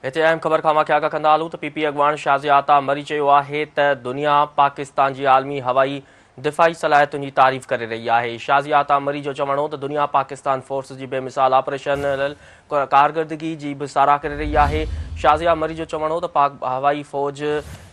हिते अहम ख़बर खां मां आगाह कंदा हलूं त पीपी अॻवान शाज़ी आता मरी चयो आहे त दुनिया पाकिस्तान जी आलमी हवाई दिफ़ाई सलाहियतुनि जी तारीफ़ करे रही आहे। शाज़ी आता मरी जो चवणु हो त दुनिया पाकिस्तान फोर्स जी बेमिसाल ऑपरेशनल कारकर्दगी जी बि साराह करे रही आहे। शाज़िया मरी जो चवणु हो त पाक हवाई फ़ौज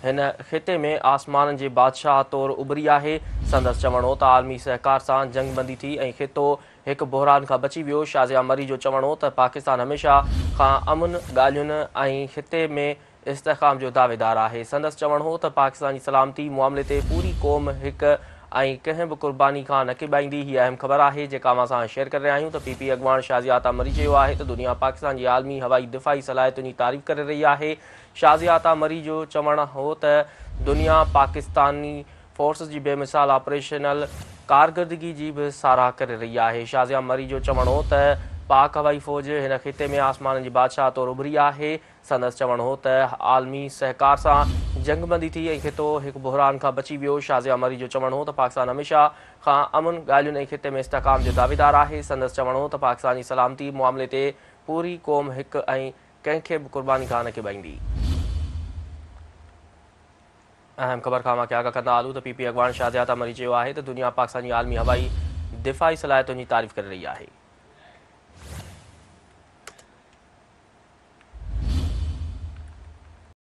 हिन ख़िते में आसमान जे बादशाह तौरु उभरी आहे। संदसि चवणु हो त आलमी सहकार सां जंगबंदी थी ऐं ख़ितो हिकु बहिरान खां बची वियो। शाज़िया मरी जो चवणु हो त पाकिस्तान हमेशह खां अमुन ॻाल्हियुनि ऐं ख़िते में इस्तेहकाम जो दावेदार आहे। संदसि चवणु हो त पाकिस्तान जी सलामती मामले ते पूरी क़ौम हिकु ऐं कंहिं बि क़ुर्बानी खां न किबाईंदी। हीअ अहम ख़बर आहे जेका मां सां शेयर करे रहिया आहियूं त पीपी अॻवान शाज़ी आता मरी चयो आहे त दुनिया पाकिस्तान जी आलमी हवाई दिफ़ाई सलाहियतुनि जी तारीफ़ करे रही आहे। शाज़ी आता मरी जो चवणु हो त दुनिया पाकिस्तानी फोर्स जी बेमिसाल ऑपरेशनल कारकर्दगी जी बि साराह करे रही आहे। शाज़िया मरी जो चवणु हो त पाक हवाई फ़ौज हिन ख़िते में आसमान जी बादशाह तौरु उभरी आहे। संदसि चवणु हो त आलमी सहकार सां जंगबंदी थी ऐं ख़ितो हिकु बहिरान खां बची वियो। शाज़िया मरी जो चवणु हो त पाकिस्तान हमेशह खां अमुन ॻाल्हियुनि ऐं ख़िते में इस्तेहकाम जो दावेदार आहे। संदसि चवणु हो त पाकिस्तान जी सलामती मामले ते पूरी क़ौम हिकु ऐं कंहिंखे बि क़ुर्बानी खां न किबाईंदी। अहम ख़बर खां मां आगाह कंदा हलूं त पीपी अॻवान शाज़ी आता मरी चयो आहे त दुनिया पाकिस्तान जी आलमी हवाई दिफ़ाई सलाहियतुनि जी तारीफ़ करे रही आहे।